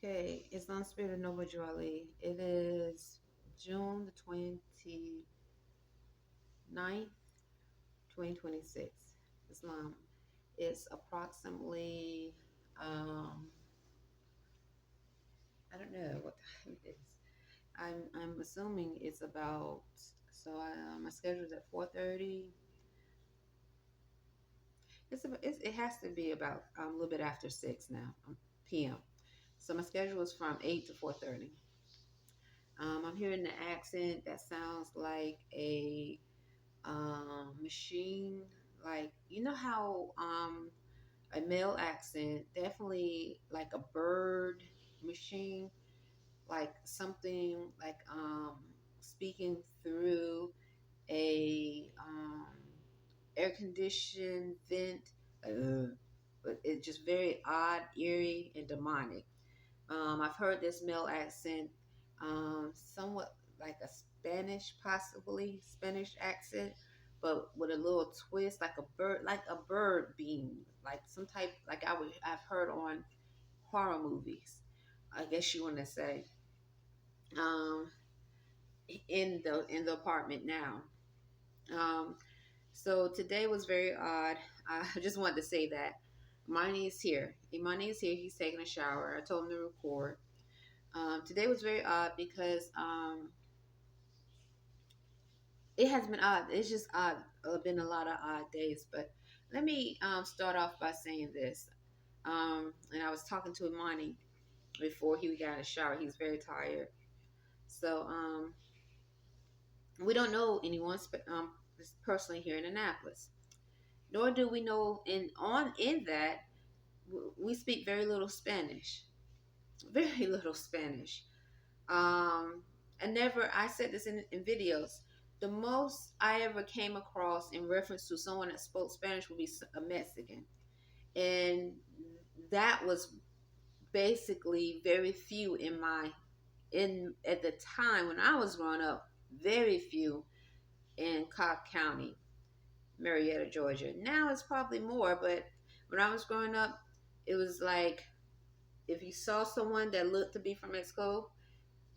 Okay, it's on Spirit of Noble Jewelry. It is June the 29th, 2026. Islam. It's approximately, um, I don't know what time it is. I'm assuming it's about, my schedule is at 4:30. It has to be about a little bit after 6 now, p.m. So my schedule is from 8 to 4:30. I'm hearing the accent that sounds like a machine, like how a male accent, definitely like a bird machine, like something like speaking through a air conditioned vent, but it's just very odd, eerie, and demonic. I've heard this male accent, somewhat like a Spanish, possibly Spanish accent, but with a little twist, like a bird being, like some type, like I've heard on horror movies. I guess you want to say, um, in the apartment now. Um, so today was very odd. I just wanted to say that Imani is here. Imani is here. He's taking a shower. I told him to record. Today was very odd because it has been odd. It's just odd. Been a lot of odd days. But let me start off by saying this. And I was talking to Imani before he got in the shower. He's very tired. So we don't know anyone personally here in Annapolis. Nor do we know in that we speak very little Spanish. Very little Spanish. Um, I said this in videos. The most I ever came across in reference to someone that spoke Spanish would be a Mexican. And that was basically very few at the time when I was growing up, very few in Cobb County, Marietta, Georgia. Now it's probably more, but when I was growing up, it was like if you saw someone that looked to be from Mexico,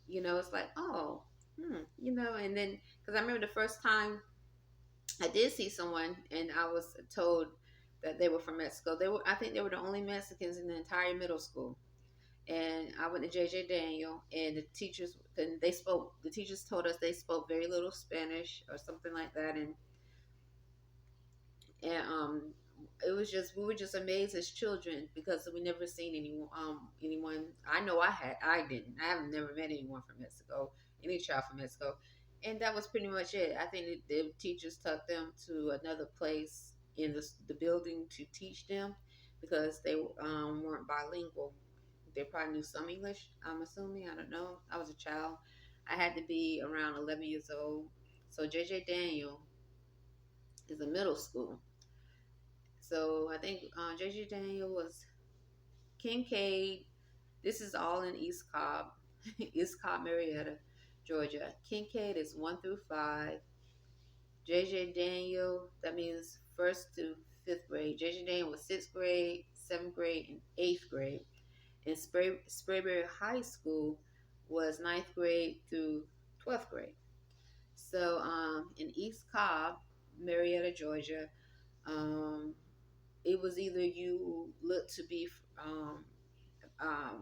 it's like, oh, and then, because I remember the first time I did see someone and I was told that they were from Mexico. I think they were the only Mexicans in the entire middle school. And I went to JJ Daniel, and the teachers told us they spoke very little Spanish or something like that. And it was just, we were just amazed as children because we never seen anyone. I know I have never met anyone from Mexico, any child from Mexico, and that was pretty much it. I think the teachers took them to another place in the building to teach them because they weren't bilingual. They probably knew some English, I'm assuming. I don't know. I was a child. I had to be around 11 years old. So JJ Daniel is a middle school. So I think JJ Daniel was Kincaid. This is all in East Cobb, East Cobb, Marietta, Georgia. Kincaid is 1 through 5. JJ Daniel, that means first to fifth grade. JJ Daniel was sixth grade, seventh grade, and eighth grade. And Sprayberry High School was ninth grade through 12th grade. So in East Cobb, Marietta, Georgia, um, it was either you look to be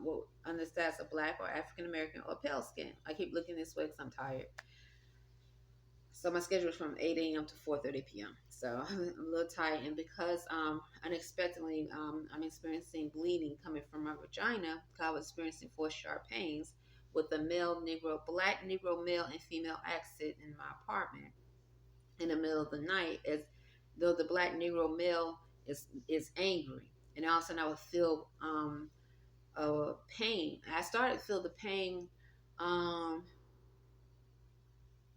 well, understands a black or African American or pale skin. I keep looking this way because I'm tired. So my schedule is from 8 a.m. to 4:30 p.m. So I'm a little tired, and because unexpectedly I'm experiencing bleeding coming from my vagina, because I was experiencing forced sharp pains with a black Negro male and female accent in my apartment in the middle of the night, as though the black Negro male is angry, and all of a sudden I would feel pain. I started to feel the pain. Um,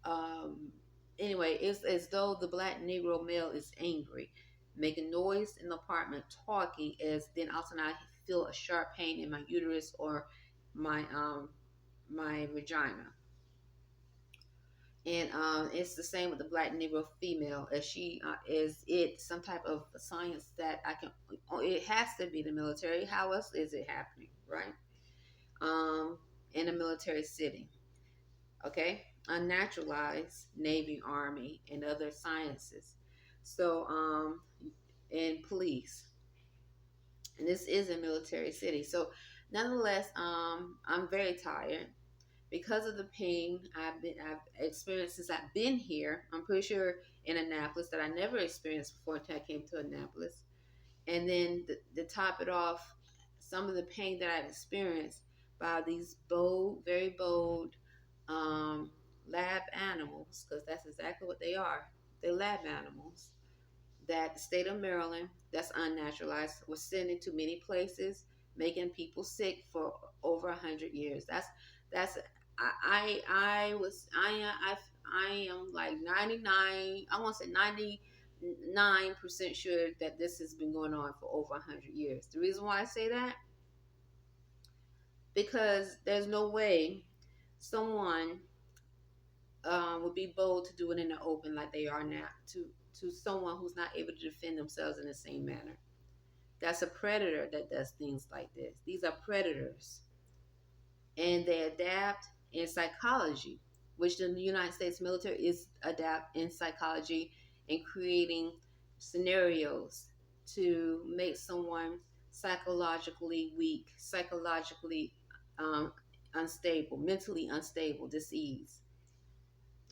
um, anyway, it's as though the black Negro male is angry, making noise in the apartment, talking. As then all of a sudden I feel a sharp pain in my uterus or my vagina. And it's the same with the black Negro female, as she is it some type of science that I can. It has to be the military. How else is it happening, right? um, in a military city. Okay, unnaturalized Navy, Army, and other sciences. So, and police, and this is a military city. So, nonetheless, I'm very tired because of the pain I've experienced since I've been here. I'm pretty sure in Annapolis that I never experienced before until I came to Annapolis. And then to top it off, some of the pain that I've experienced by these bold, very bold um, lab animals, because that's exactly what they are. They're lab animals that the state of Maryland, that's unnaturalized, was sending to many places, making people sick for over 100 years. That's I am like 99. I want to say 99% sure that this has been going on for over 100 years. The reason why I say that, because there's no way someone would be bold to do it in the open like they are now to someone who's not able to defend themselves in the same manner. That's a predator that does things like this. These are predators, and they adapt in psychology, which the United States military is adapt in psychology in creating scenarios to make someone psychologically weak, psychologically um, unstable, mentally unstable, diseased.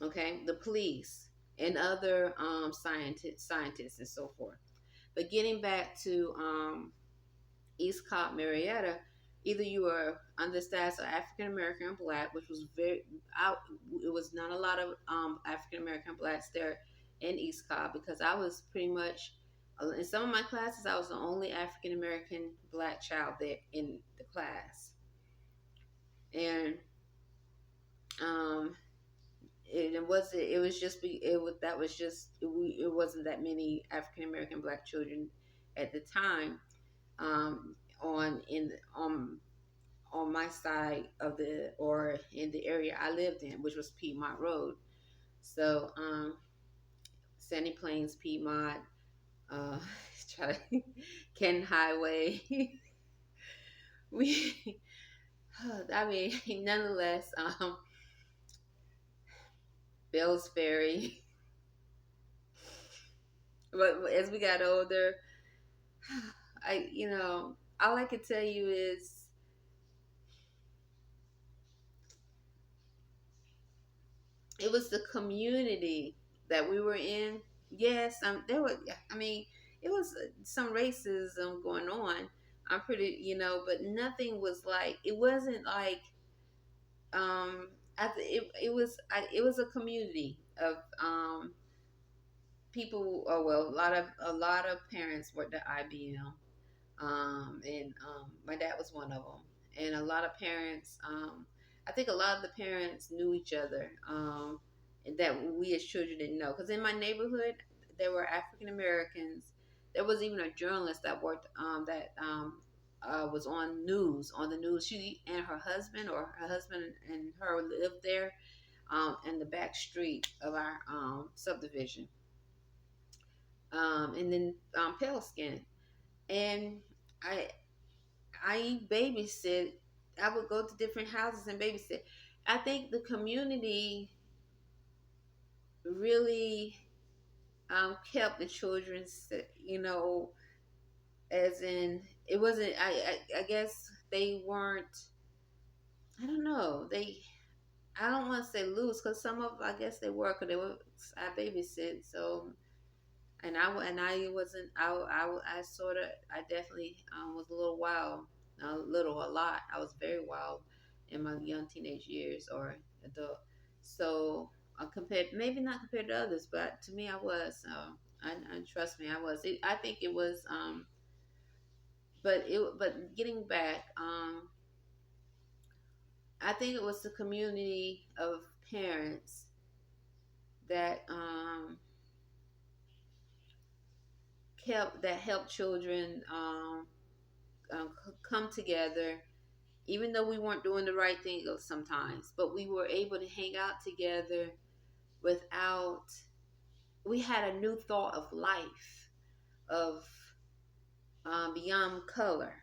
Okay, the police and other scientists and so forth. But getting back to East Cobb, Marietta, either you were under the status of African American or Black, which was very out. It was not a lot of African American Blacks there in East Cobb, because I was pretty much in some of my classes I was the only African American Black child there in the class, and um, it was just it was that was just it wasn't that many African American Black children at the time on in on my side of the or in the area I lived in, which was Piedmont Road. So Sandy Plains, Piedmont, uh, try to Ken Highway. we I mean, nonetheless, Bell's Ferry. But as we got older, all I could tell you is it was the community that we were in. Yes, there was. I mean, it was some racism going on. I'm pretty, but nothing was like. It wasn't like. It was a community of people. Oh well, a lot of parents worked at IBM, and my dad was one of them. And a lot of parents, I think a lot of the parents knew each other, and that we as children didn't know. Because in my neighborhood, there were African Americans. There was even a journalist that worked was on the news. She and her husband and her lived there in the back street of our subdivision, and then pale skin. And I I babysit. I would go to different houses and babysit. I think the community really kept the children, as in it wasn't. I guess they weren't. I don't know. I don't want to say loose because some of I guess they were because they were. I babysit, so and I wasn't I sort of I definitely was a little wild, a lot. I was very wild in my young teenage years or adult. So compared, maybe not compared to others, but to me I was. I trust me, I was. I think it was. But getting back, I think it was the community of parents that helped children come together, even though we weren't doing the right thing sometimes, but we were able to hang out together without, we had a new thought of life, of beyond color.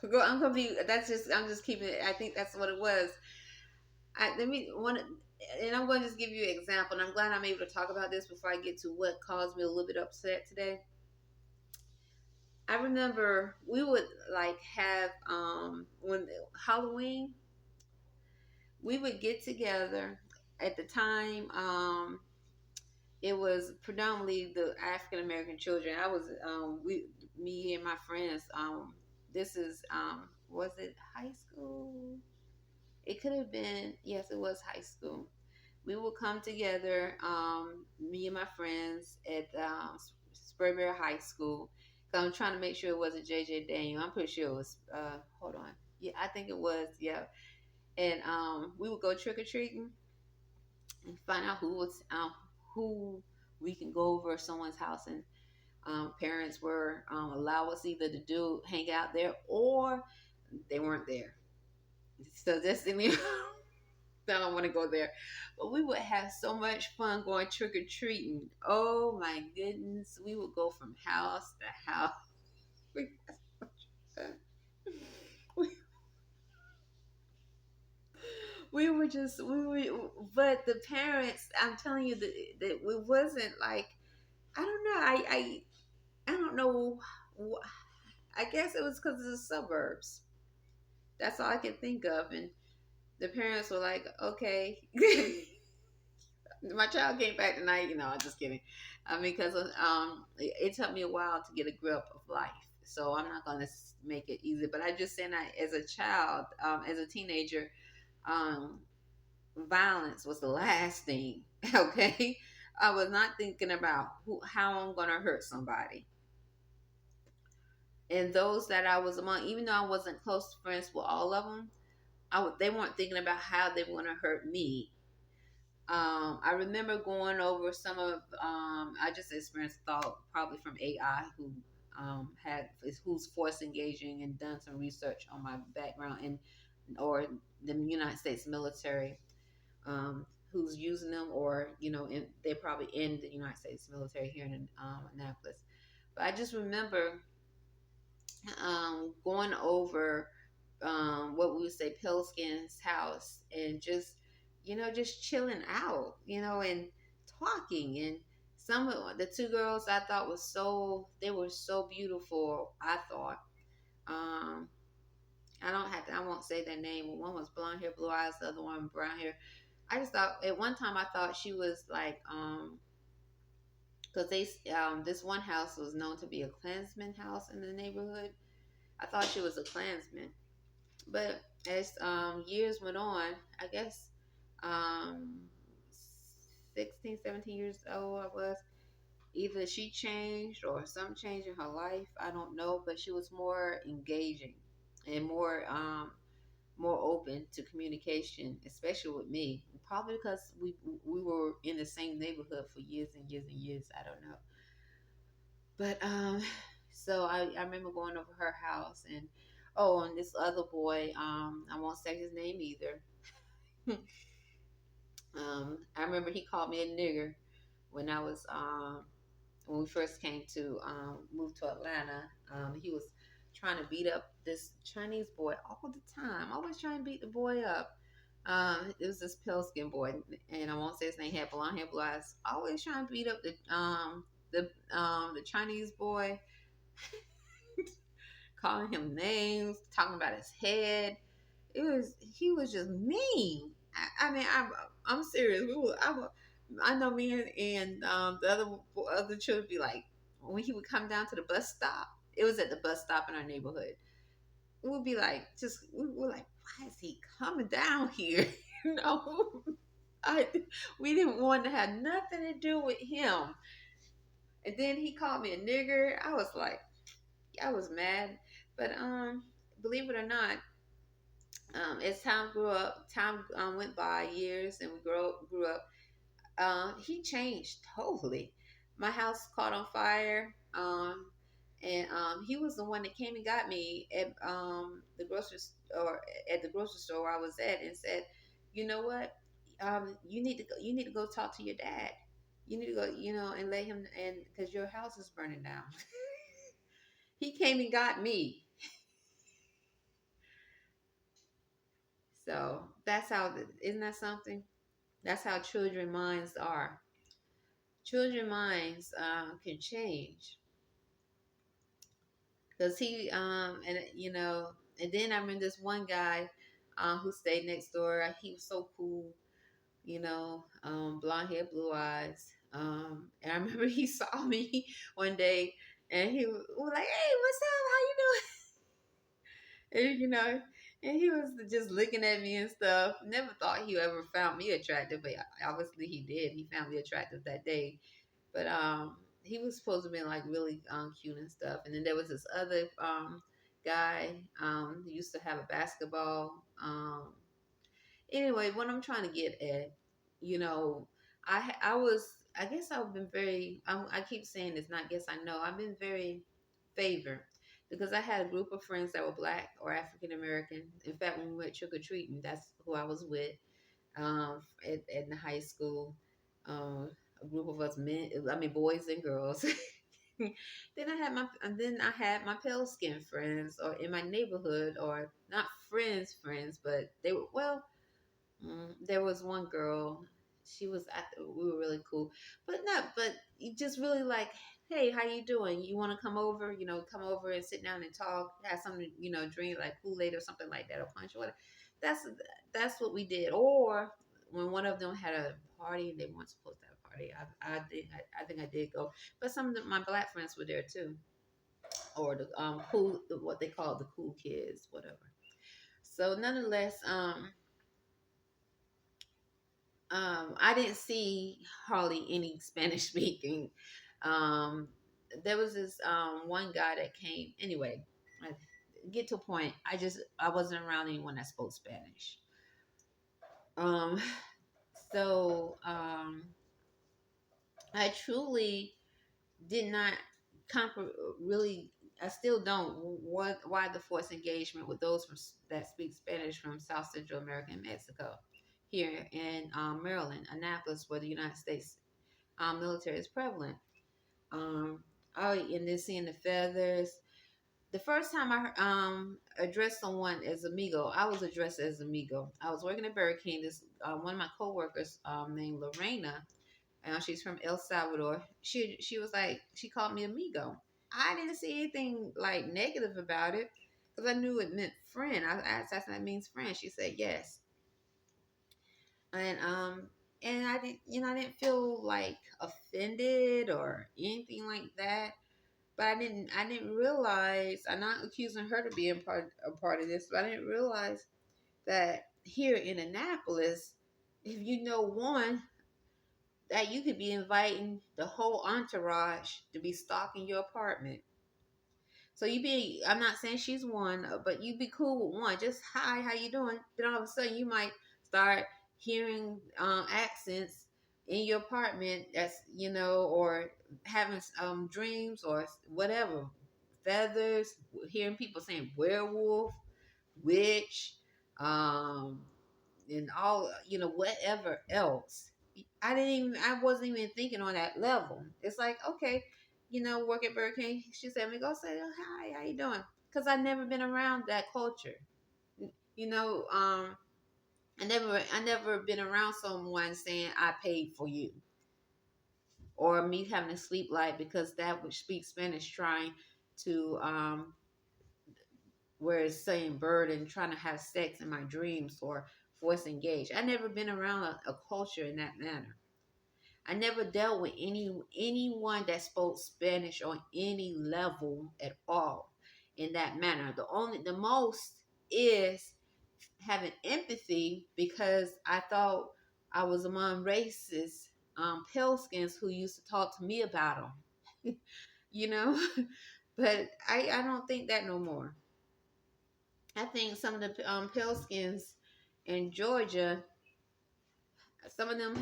Girl, I'm gonna be. That's just. I'm just keeping it. I think that's what it was. Let me one, and I'm going to just give you an example. And I'm glad I'm able to talk about this before I get to what caused me a little bit upset today. I remember we would like have when Halloween, we would get together. At the time, it was predominantly the African American children. I was me and my friends. This is was it high school? It could have been, yes, it was high school. We would come together, me and my friends at Spurbear High School. I'm trying to make sure it wasn't JJ Daniel. I'm pretty sure it was. Hold on. Yeah, I think it was. Yeah, and we would go trick or treating and find out who we can go over someone's house, and parents were allow us either to do hang out there or they weren't there. So that's the I don't want to go there. But we would have so much fun going trick or treating. Oh my goodness. We would go from house to house. We, we were just, we were, but the parents, I'm telling you that it wasn't like, I don't know. I don't know. I guess it was because of the suburbs. That's all I can think of. And the parents were like, okay. My child came back tonight. I'm just kidding. I mean, because it took me a while to get a grip of life, so I'm not gonna make it easy. But I just saying that as a child, as a teenager, um, violence was the last thing. Okay, I was not thinking about how I'm gonna hurt somebody. And those that I was among, even though I wasn't close friends with all of them, they weren't thinking about how they were gonna hurt me. I remember going over some of I just experienced thought probably from AI who had who's force engaging and done some research on my background and or the United States military, who's using them or they're probably in the United States military here in Annapolis. But I just remember going over what we would say Pilskin's house and just chilling out, and talking. And some of the two girls I thought they were so beautiful. I thought, um, I won't say their name. One was blonde hair, blue eyes, the other one brown hair. I just thought at one time I thought she was like, because this one house was known to be a Klansman house in the neighborhood. I thought she was a Klansman. But as years went on, I guess um, 16, 17 years old I was, either she changed or some change in her life. I don't know, but she was more engaging and more open to communication, especially with me. Probably because we were in the same neighborhood for years and years and years. I don't know. But so I remember going over her house and and this other boy, I won't say his name either. I remember he called me a nigger when I was when we first came to move to Atlanta. He was trying to beat up this Chinese boy all the time, always trying to beat the boy up. It was this pale skinned boy, and I won't say his name. He had blonde hair, blue eyes. Always trying to beat up the Chinese boy, calling him names, talking about his head. He was just mean. I mean, I'm serious. I know me and the other children be like, when he would come down to the bus stop. It was at the bus stop in our neighborhood. We would be like, we were like, why is he coming down here? you know, I we didn't want to have nothing to do with him. And then he called me a nigger. I was like, I was mad. But believe it or not, as time went by, years, and we grew up. He changed totally. My house caught on fire, and he was the one that came and got me at the grocery store where I was at, and said, "You know what? You need to go. You need to go talk to your dad. You need to go, and let him, and because your house is burning down." He came and got me. So that's how, isn't that something? That's how children minds are. Children minds can change because and and then I remember this one guy who stayed next door. He was so cool, blonde hair, blue eyes. And I remember he saw me one day, and he was like, "Hey, what's up? How you doing?" And, and he was just looking at me and stuff. Never thought he ever found me attractive, but obviously he did. He found me attractive that day. But he was supposed to be like really cute and stuff. And then there was this other guy who used to have a basketball. Anyway, what I'm trying to get at, you know, I was, I guess I've been very, I keep saying this, not guess, I know I've been very favored because I had a group of friends that were black or African American. In fact, when we went trick or treating, that's who I was with at the high school. A group of us men, I mean boys and girls. Then I had my pale skin friends, or in my neighborhood, or not friends, but they were, well, there was one girl. She was we were really cool, but you just really like, hey, how you doing? You want to come over? Come over and sit down and talk, have something, drink like Kool-Aid or something like that, or punch or whatever. That's that's what we did. Or when one of them had a party and they weren't supposed to have a party, I think I did go, but some of my black friends were there too, or the cool, what they call the cool kids, whatever. So nonetheless, I didn't see hardly any Spanish speaking. Um, there was this one guy that came. Anyway, I get to a point. I wasn't around anyone that spoke Spanish. Um, so I truly did not really. I still don't. Why the forced engagement with those that speak Spanish from South Central America and Mexico, here in Maryland, Annapolis, where the United States military is prevalent. Um, and then seeing the feathers. The first time I addressed someone as amigo, I was addressed as amigo. I was working at Burger King. This one of my coworkers named Lorena, she's from El Salvador. She was like, she called me amigo. I didn't see anything like negative about it because I knew it meant friend. I asked, that means friend. She said yes, and I didn't, I didn't feel like offended or anything like that. But I didn't realize. I'm not accusing her to be a part of this, but I didn't realize that here in Annapolis, if you know one, that you could be inviting the whole entourage to be stalking your apartment. So I'm not saying she's one, but you be cool with one. Just hi, how you doing? Then all of a sudden you might start hearing accents in your apartment. Or having dreams or whatever, feathers, hearing people saying werewolf, witch, um, and all, whatever else. I wasn't even thinking on that level. It's like, okay, work at Burger King. She said, "Me go say, oh, hi, how you doing?" Because I never been around that culture. You know, um, I never been around someone saying I paid for you, or me having a sleep light because that would speak Spanish, trying to where it's saying bird and trying to have sex in my dreams or force engage. I never been around a culture in that manner. I never dealt with anyone that spoke Spanish on any level at all in that manner. The most is having empathy because I thought I was among racist pale skins who used to talk to me about them, you know. But I don't think that no more. I think some of the pale skins in Georgia, some of them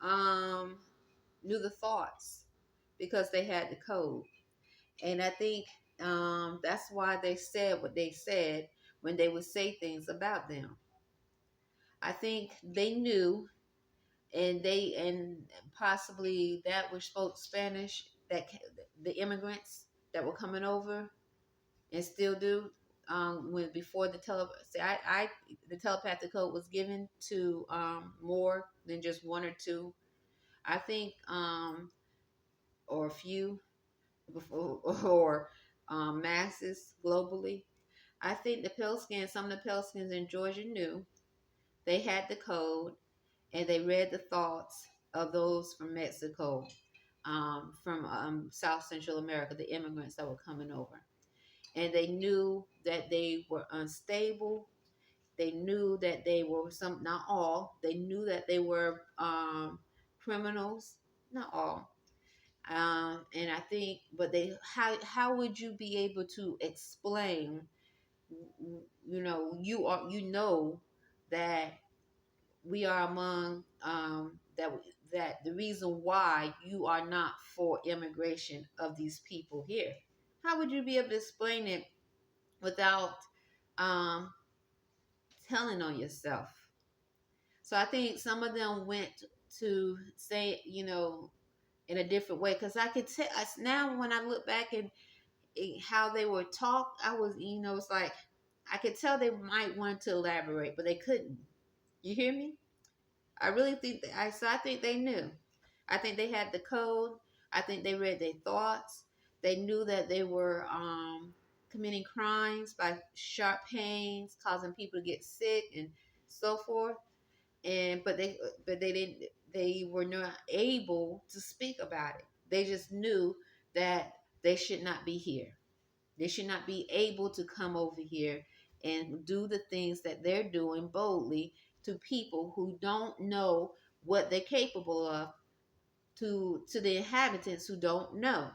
um, knew the thoughts because they had the code. And I think that's why they said what they said when they would say things about them. I think they knew, and possibly that which spoke Spanish, that the immigrants that were coming over and still do, when before the telepathic code was given to more than just one or two. I think or a few before or masses globally. I think some of the Peliskins in Georgia knew they had the code and they read the thoughts of those from Mexico, from South Central America, the immigrants that were coming over. And they knew that they were unstable. They knew that they were not all, they knew that they were criminals, not all. And I think, but how would you be able to explain, you know that we are among that the reason why you are not for immigration of these people here. How would you be able to explain it without um, telling on yourself? So I think some of them went to say, in a different way, because I could tell now when I look back and how they were taught, I was, it's like I could tell they might want to elaborate, but they couldn't. You hear me? I really think I think they knew. I think they had the code. I think they read their thoughts. They knew that they were committing crimes by sharp pains, causing people to get sick and so forth. And but they didn't. They were not able to speak about it. They just knew that they should not be here. They should not be able to come over here and do the things that they're doing boldly to people who don't know what they're capable of, to the inhabitants who don't know,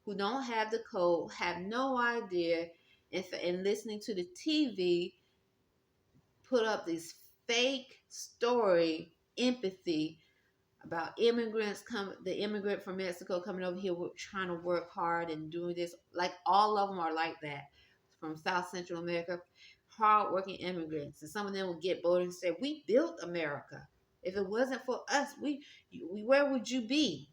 who don't have the code, have no idea, and listening to the TV put up this fake story empathy about the immigrant from Mexico coming over here trying to work hard and doing this. Like all of them are like that from South Central America, hardworking immigrants. And some of them will get bold and say, "We built America. If it wasn't for us, where would you be?"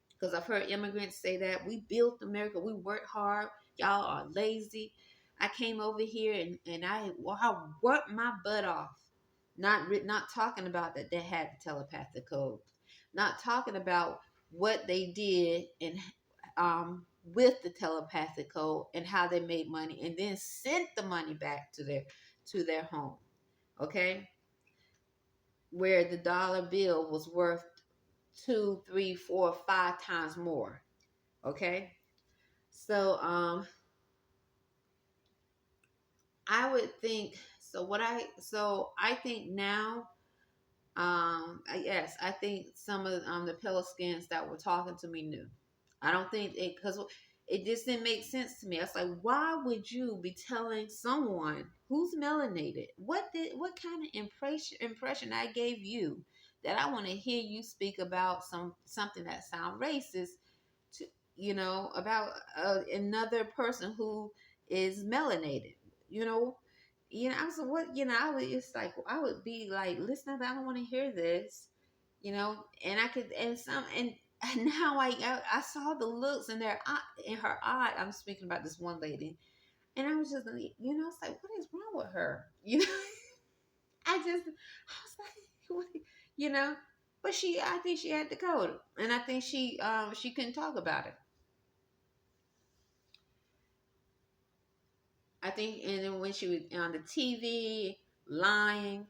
Because I've heard immigrants say that we built America. We worked hard. Y'all are lazy. I came over here and I worked my butt off. Not talking about that they had the telepathic code. Not talking about what they did and with the telepathic code and how they made money and then sent the money back to their home. Okay, where the dollar bill was worth two, three, four, 5 times more. Okay, so I would think so. I think now, yes, I think some of the Pelicans that were talking to me knew. I don't think it, because it just didn't make sense to me. I was like, why would you be telling someone who's melanated what kind of impression I gave you that I want to hear you speak about something that sound racist to about another person who is melanated, you know. I was what I would it's like I would be like, listen, I don't want to hear this, and I could and some and now I saw the looks in in her eye. I'm speaking about this one lady, and I was just it's like, what is wrong with her? I was like, what, you know, but I think she had the code, and I think she couldn't talk about it. I think, and then when she was on the TV lying,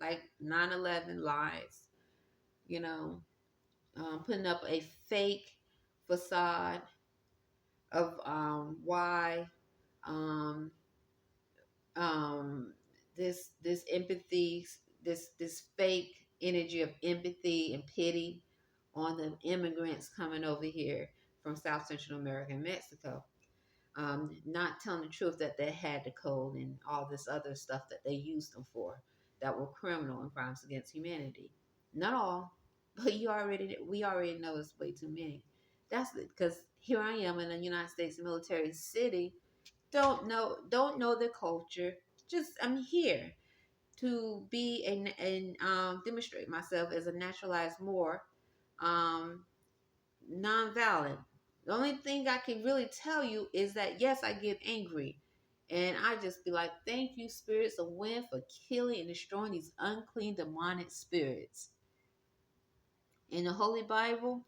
like 9/11 lies, you know, putting up a fake facade of why um, um, this empathy, this fake energy of empathy and pity on the immigrants coming over here from South Central America and Mexico. Not telling the truth that they had the code and all this other stuff that they used them for that were criminal and crimes against humanity. Not all, but we already know it's way too many. That's because here I am in a United States military city, don't know the culture. Just I'm here to be and demonstrate myself as a naturalized Moor, um, non-violent. The only thing I can really tell you is that yes, I get angry. And I just be like, thank you, spirits of wind, for killing and destroying these unclean demonic spirits. In the Holy Bible,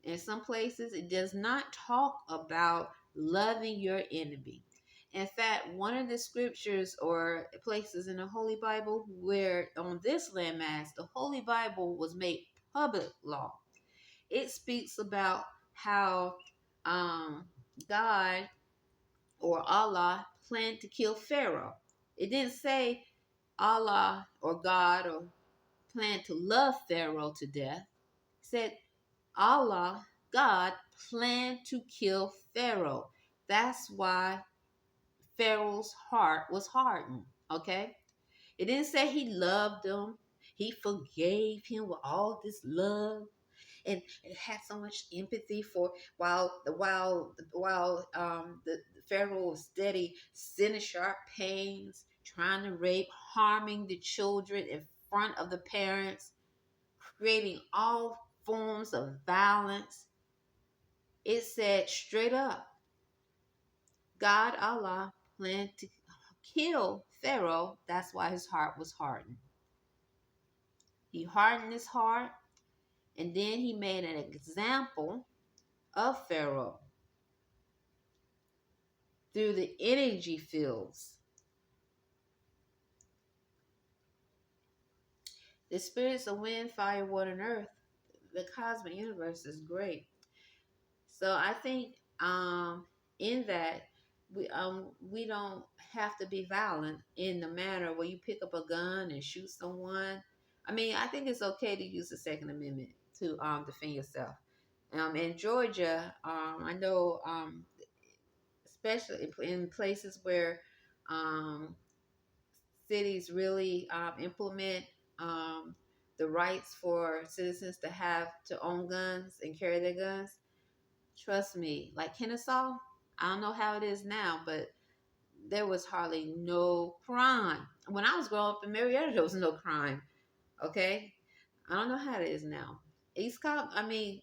in some places, it does not talk about loving your enemy. In fact, one of the scriptures or places in the Holy Bible where on this landmass, the Holy Bible was made public law. It speaks about how um, God or Allah planned to kill Pharaoh. It didn't say Allah or God or planned to love Pharaoh to death. It said Allah, God, planned to kill Pharaoh. That's why Pharaoh's heart was hardened. Okay? It didn't say he loved him. He forgave him with all this love and had so much empathy for while the Pharaoh was steady sending sharp pains, trying to rape, harming the children in front of the parents, creating all forms of violence. It said straight up, God Allah planned to kill Pharaoh. That's why his heart was hardened. He hardened his heart, and then he made an example of Pharaoh through the energy fields. The spirits of wind, fire, water, and earth, the cosmic universe is great. So I think in that we don't have to be violent in the manner where you pick up a gun and shoot someone. I mean, I think it's okay to use the Second Amendment to defend yourself. In Georgia, I know, especially in places where um, cities really implement um, the rights for citizens to have to own guns and carry their guns. Trust me, like Kennesaw, I don't know how it is now, but there was hardly no crime. When I was growing up in Marietta, there was no crime. Okay? I don't know how it is now. East Cobb, I mean,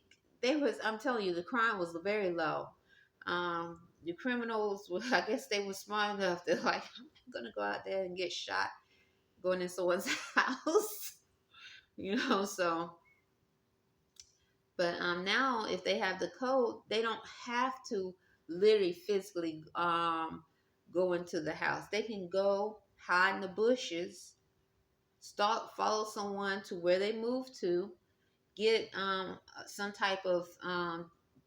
I'm telling you, the crime was very low. The criminals were, I guess they were smart enough. They're like, I'm not going to go out there and get shot going in someone's house. So but now if they have the code, they don't have to literally physically go into the house. They can go hide in the bushes, follow someone to where they move to, get some type of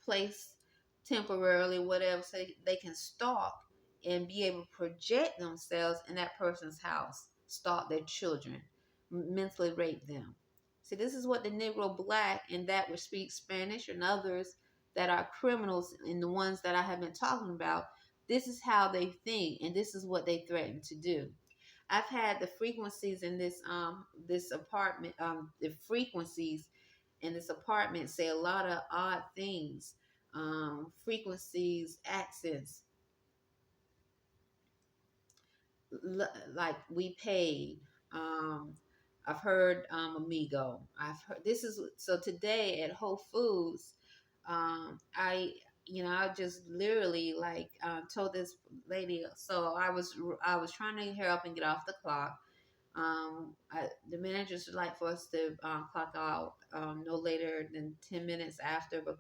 place temporarily, whatever, so they can stalk and be able to project themselves in that person's house, stalk their children, mentally rape them. See, this is what the Negro Black and that which speak Spanish and others that are criminals and the ones that I have been talking about, this is how they think and this is what they threaten to do. I've had the frequencies in this apartment, the frequencies in this apartment say a lot of odd things, frequencies, accents, like we paid. Um, I've heard amigo. I've heard this is so today at Whole Foods. I just literally like told this lady. So I was trying to get her up and get off the clock. The managers would like for us to clock out no later than 10 minutes after. But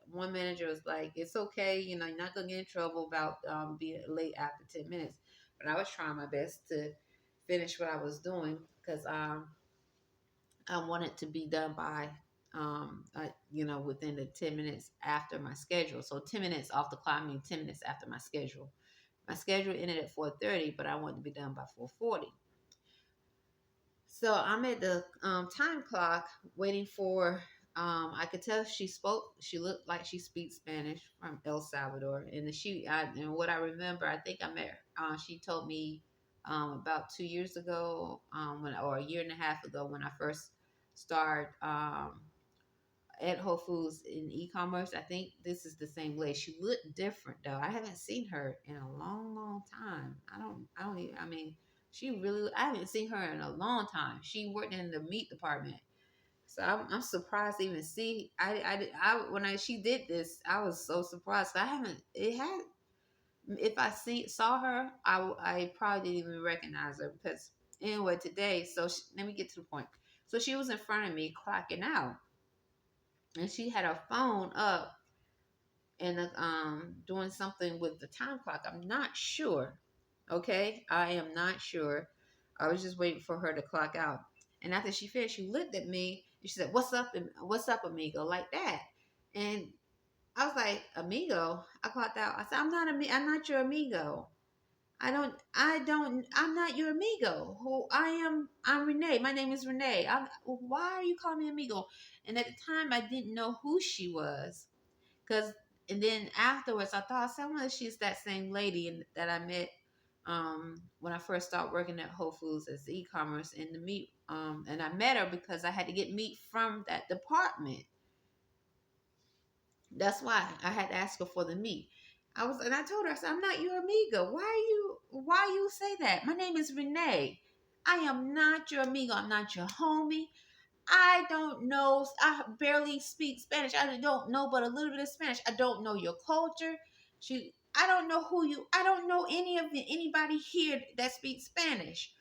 one manager was like, it's okay, you're not going to get in trouble about being late after 10 minutes. But I was trying my best to finish what I was doing because I wanted to be done by, within the 10 minutes after my schedule. So 10 minutes off the clock, I mean 10 minutes after my schedule. My schedule ended at 4:30, but I wanted to be done by 4:40. So I'm at the time clock waiting for. I could tell she looked like she speaks Spanish from El Salvador, and and what I remember, I think I met her. She told me about 2 years ago, or a year and a half ago, when I first started at Whole Foods in e-commerce. I think this is the same lady. She looked different though. I haven't seen her in a long, long time. I don't even, I mean, I haven't seen her in a long time. She worked in the meat department. So I'm surprised to even see. When she did this, I was so surprised. I haven't, it had, If I saw her, I probably didn't even recognize her because anyway today. So let me get to the point. So she was in front of me clocking out, and she had her phone up and doing something with the time clock. I'm not sure. Okay, I am not sure. I was just waiting for her to clock out, and after she finished, she looked at me and she said, "What's up? What's up, amigo?" Like that, and I was like, "Amigo." I clocked out. I said, I'm not your amigo. I'm not your amigo. Who I am, I'm Renee. My name is Renee. Why are you calling me amigo? And at the time, I didn't know who she was. Cause, and then afterwards, I said, I wonder if she's that same lady that I met, when I first started working at Whole Foods as e-commerce in the meat. And I met her because I had to get meat from that department. That's why I had to ask her for the meat. And I told her, I said, I'm not your amigo. Why you say that? My name is Renee. I am not your amigo. I'm not your homie. I don't know. I barely speak Spanish. I don't know but a little bit of Spanish. I don't know your culture. I don't know I don't know anybody here that speaks Spanish.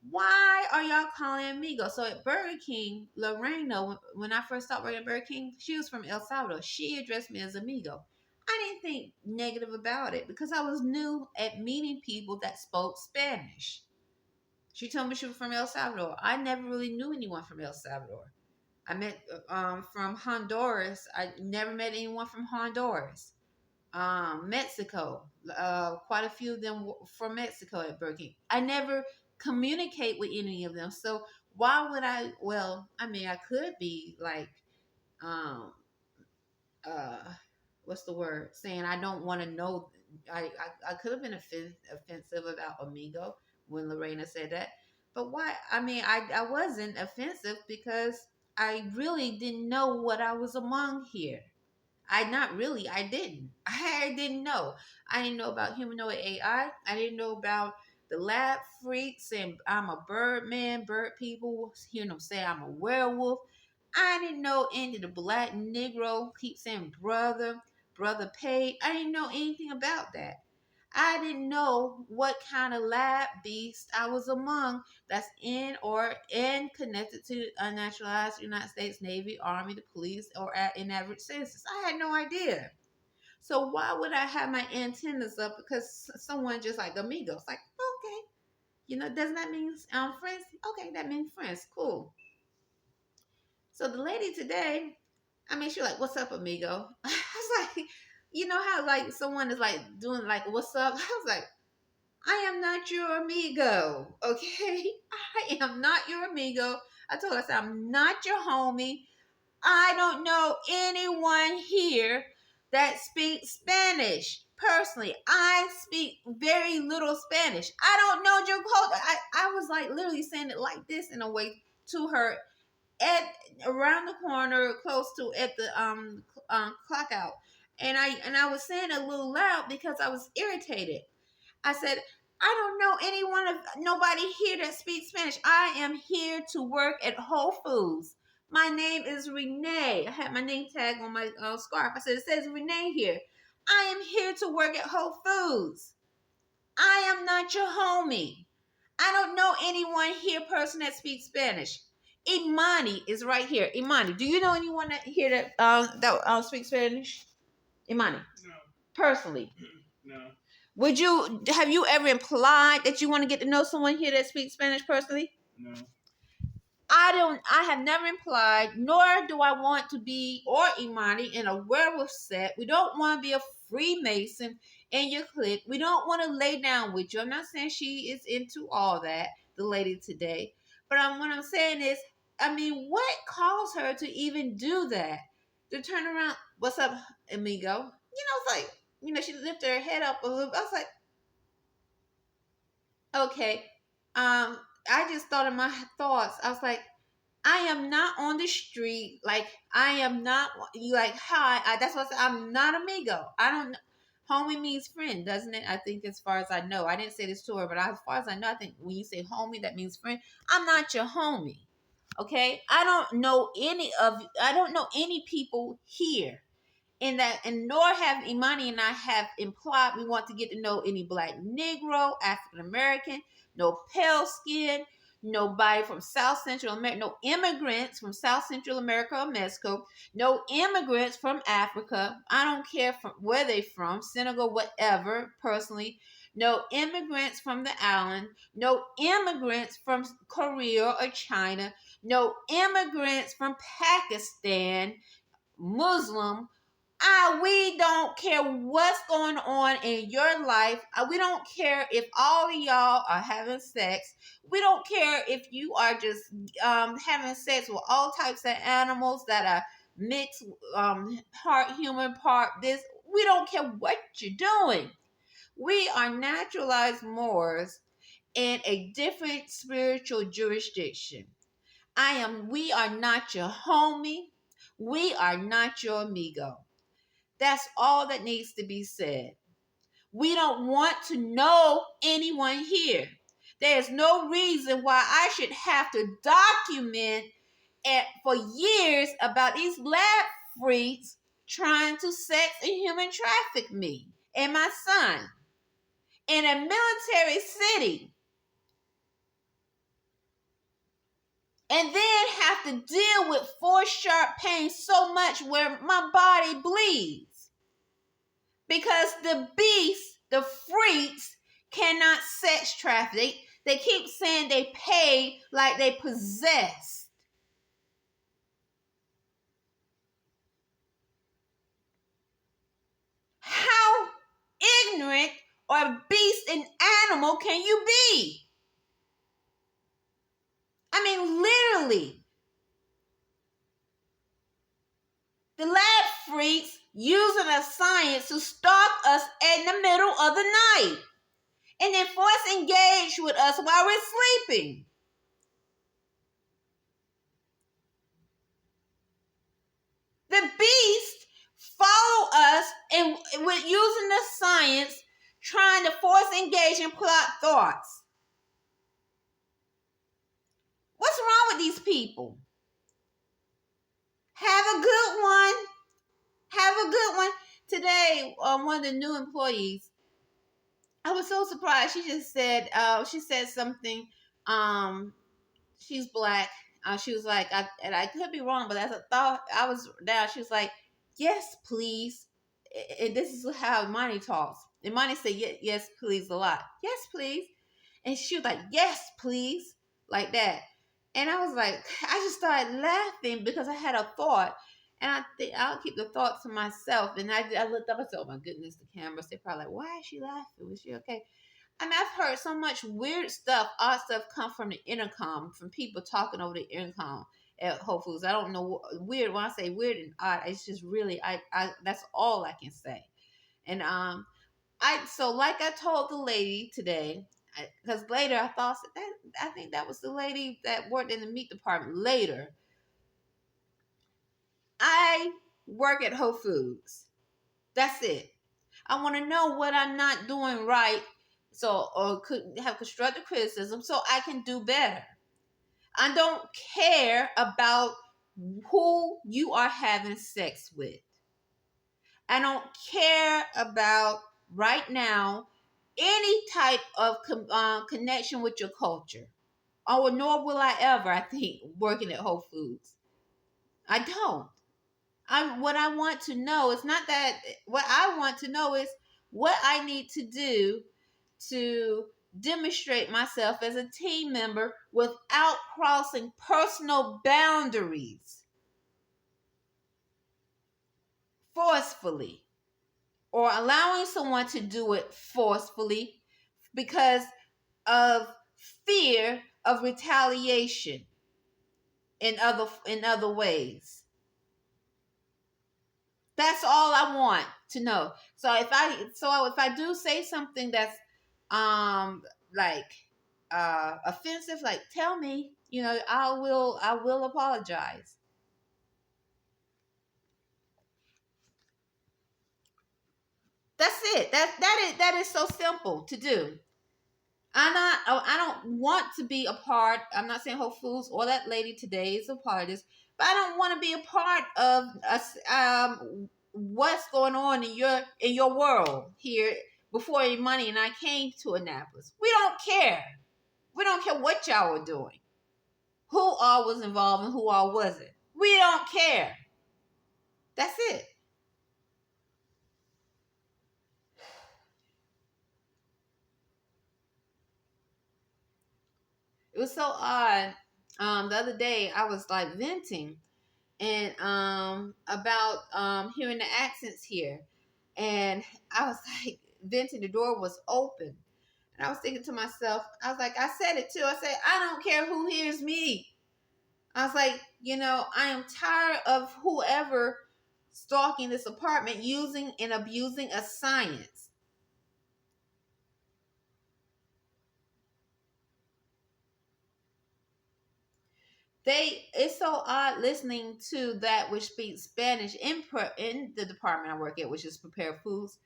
Why are y'all calling amigo? So at Burger King, Lorena, when I first started working at Burger King, she was from El Salvador. She addressed me as amigo. I didn't think negative about it because I was new at meeting people that spoke Spanish. She told me she was from El Salvador. I never really knew anyone from El Salvador. I met from Honduras. I never met anyone from Honduras. Mexico. Quite a few of them from Mexico at Burger King. I never communicate with any of them. So why would I? Well, I mean, I could be like, um, uh, what's the word? Saying I don't want to know. I could have been offensive about amigo when Lorena said that. But why? I mean, I wasn't offensive because I really didn't know what I was among here. I didn't. I didn't know. I didn't know about humanoid AI. I didn't know about the lab freaks and I'm a bird man, bird people, hearing them say I'm a werewolf. I didn't know any of the black Negro keep saying brother Page. I didn't know anything about that. I didn't know what kind of lab beast I was among that's in or in connected to unnaturalized United States Navy, Army, the police, or in average census. I had no idea. So why would I have my antennas up because someone just like amigos? Like, okay, doesn't that mean friends? Okay, that means friends. Cool. So the lady today, I mean, she like, what's up, amigo? I was like, you know how like someone is like doing like, what's up? I was like, I am not your amigo, okay? I am not your amigo. I told her, I said, I'm not your homie. I don't know anyone here that speaks Spanish. Personally, I speak very little Spanish. I don't know your culture. I was like literally saying it like this in a way to her at around the corner, close to at the clock out, and I was saying it a little loud because I was irritated. I said, I don't know nobody here that speaks Spanish. I am here to work at Whole Foods. My name is Renee. I had my name tag on my scarf. I said, it says Renee here. I am here to work at Whole Foods. I am not your homie. I don't know anyone here person that speaks Spanish. Imani is right here. Imani, do you know anyone here that speaks Spanish? Imani, no. Personally, no. Have you ever implied that you want to get to know someone here that speaks Spanish personally? No. I have never implied, nor do I want to be, or Imani, in a werewolf set. We don't want to be a Freemason in your clique. We don't want to lay down with you. I'm not saying she is into all that, the lady today. But what I'm saying is, I mean, what caused her to even do that? To turn around, what's up, amigo? It's like, she lifted her head up a little. I was like, okay. I just thought in my thoughts, I was like, I am not on the street. Like, I am not, you like, hi. That's what I said. I'm not amigo. I don't know. Homie means friend, doesn't it? I think as far as I know. I didn't say this to her, but as far as I know, I think when you say homie, that means friend. I'm not your homie. Okay? I don't know any people here and nor have Imani and I have implied we want to get to know any black Negro, African American, no pale skin, nobody from South Central America, no immigrants from South Central America or Mexico, no immigrants from Africa. I don't care from where they from, Senegal, whatever, personally. No immigrants from the island, no immigrants from Korea or China, no immigrants from Pakistan, Muslim. We don't care what's going on in your life. We don't care if all of y'all are having sex. We don't care if you are just having sex with all types of animals that are mixed, part human, part this. We don't care what you're doing. We are naturalized Moors in a different spiritual jurisdiction. We are not your homie. We are not your amigo. That's all that needs to be said. We don't want to know anyone here. There's no reason why I should have to document it for years about these lab freaks trying to sex and human traffic me and my son in a military city, and then have to deal with force sharp pain so much where my body bleeds. Because the beasts, the freaks, cannot sex traffic. They keep saying they pay like they possessed. How ignorant or beast and animal can you be? I mean, literally. The lab freaks using a science to stalk us in the middle of the night and then force engage with us while we're sleeping. The beast follow us and with using the science, trying to force engage and plot thoughts. What's wrong with these people? Have a good one. Have a good one. Today, one of the new employees, I was so surprised. She said something. She's black. She was like, and I could be wrong, but as I thought I was down, she was like, yes, please. And this is how Imani talks. Imani said, yes, please, a lot. Yes, please. And she was like, yes, please, like that. And I was like, I just started laughing because I had a thought. And I think I'll keep the thought to myself. And I looked up, I said, oh my goodness, the cameras. They're probably like, why is she laughing? Was she okay? I mean, I've heard so much weird stuff, odd stuff come from the intercom, from people talking over the intercom at Whole Foods. I don't know, weird, when I say weird and odd, it's just really, I that's all I can say. And so like I told the lady today, because later I thought, I think that was the lady that worked in the meat department later. I work at Whole Foods. That's it. I want to know what I'm not doing right, or could have constructive criticism so I can do better. I don't care about who you are having sex with. I don't care about right now any type of connection with your culture. Nor will I ever, I think, working at Whole Foods. I don't. What I want to know is not that. What I want to know is what I need to do to demonstrate myself as a team member without crossing personal boundaries forcefully, or allowing someone to do it forcefully because of fear of retaliation in other ways. That's all I want to know. So if I do say something that's like offensive, like tell me, I will apologize. That's it. That is so simple to do. I don't want to be a part. I'm not saying Whole Foods or that lady today is a part of this, but I don't want to be a part of us what's going on in your world here before any money and I came to Annapolis. We don't care. We don't care what y'all were doing. Who all was involved and who all wasn't. We don't care. That's it. It was so odd. The other day I was like venting and about hearing the accents here. And I was like venting, the door was open. And I was thinking to myself, I was like, I said it too. I said, I don't care who hears me. I was like, I am tired of whoever stalking this apartment using and abusing a science. It's so odd listening to that which speaks Spanish in the department I work at, which is prepare foods,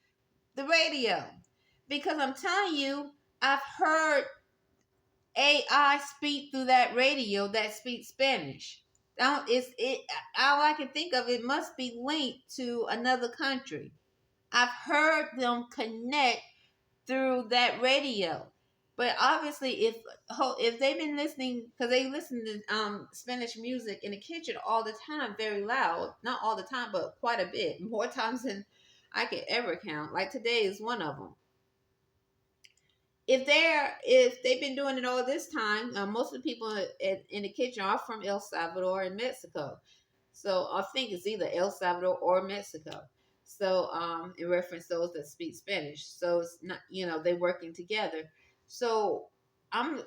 the radio. Because I'm telling you, I've heard AI speak through that radio that speaks Spanish. Now it's it all I can think of, it must be linked to another country. I've heard them connect through that radio. But obviously, if they've been listening, because they listen to Spanish music in the kitchen all the time, very loud. Not all the time, but quite a bit, more times than I could ever count. Like today is one of them. If they've been doing it all this time, most of the people in the kitchen are from El Salvador and Mexico. So I think it's either El Salvador or Mexico. So in reference those that speak Spanish. So it's not, they're working together. So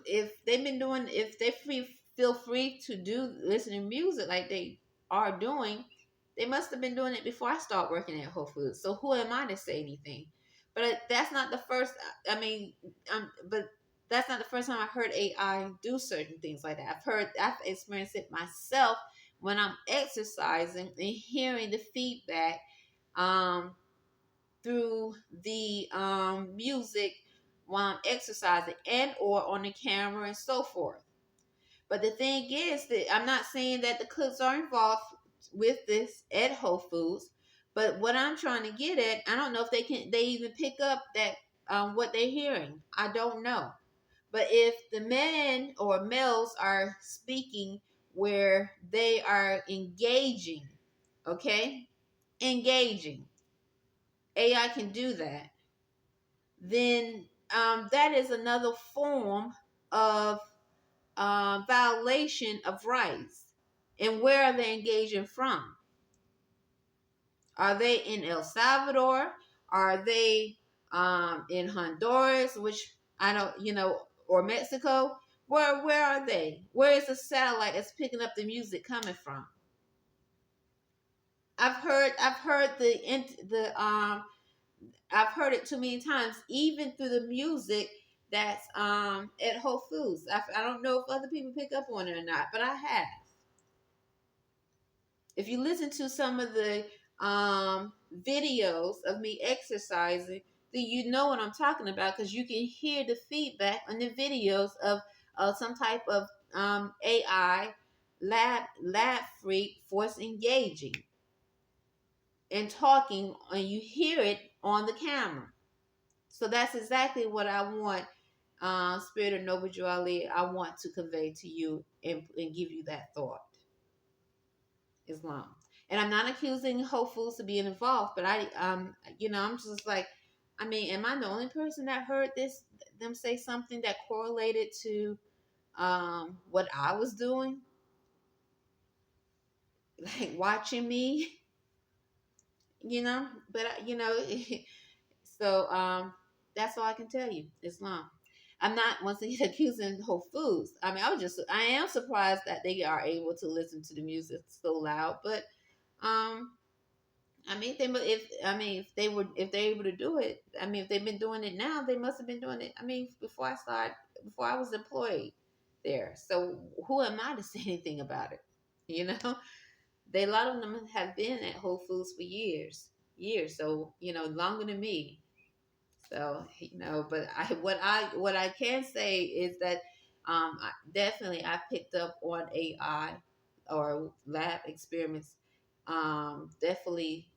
if they feel free to do listening music like they are doing, they must have been doing it before I start working at Whole Foods. So who am I to say anything? But that's not the first. I mean, but that's not the first time I heard AI do certain things like that. I've experienced it myself when I'm exercising and hearing the feedback um, through the music while I'm exercising and or on the camera and so forth. But the thing is that I'm not saying that the cooks are involved with this at Whole Foods. But what I'm trying to get at, I don't know if they even pick up that what they're hearing. I don't know. But if the men or males are speaking where they are engaging, okay, engaging, AI can do that. Then that is another form of violation of rights. And where are they engaging from? Are they in El Salvador? Are they in Honduras, which I don't, or Mexico? Where are they? Where is the satellite that's picking up the music coming from? I've heard I've heard it too many times, even through the music that's at Whole Foods. I don't know if other people pick up on it or not, but I have. If you listen to some of the videos of me exercising, then you know what I'm talking about because you can hear the feedback on the videos of some type of AI lab freak force engaging and talking, and you hear it on the camera. So that's exactly what I want, Spirit of Nova Joali, I want to convey to you and give you that thought. Islam. And I'm not accusing Whole Foods of being involved, but I'm just like, I mean, am I the only person that heard them say something that correlated to what I was doing? Like watching me, but so that's all I can tell you. Islam. I'm not once again accusing Whole Foods. I mean, I am surprised that they are able to listen to the music so loud, but um, I mean, if they're able to do it, I mean, if they've been doing it now, they must have been doing it. I mean, before I was employed there. So who am I to say anything about it? You know, a lot of them have been at Whole Foods for years. So longer than me. So but what I can say is that definitely I picked up on AI or lab experiments definitely,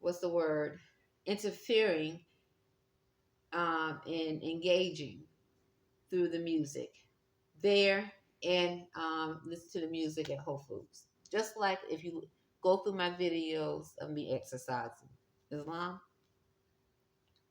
what's the word? Interfering and engaging through the music there, and listen to the music at Whole Foods. Just like if you go through my videos of me exercising. Islam?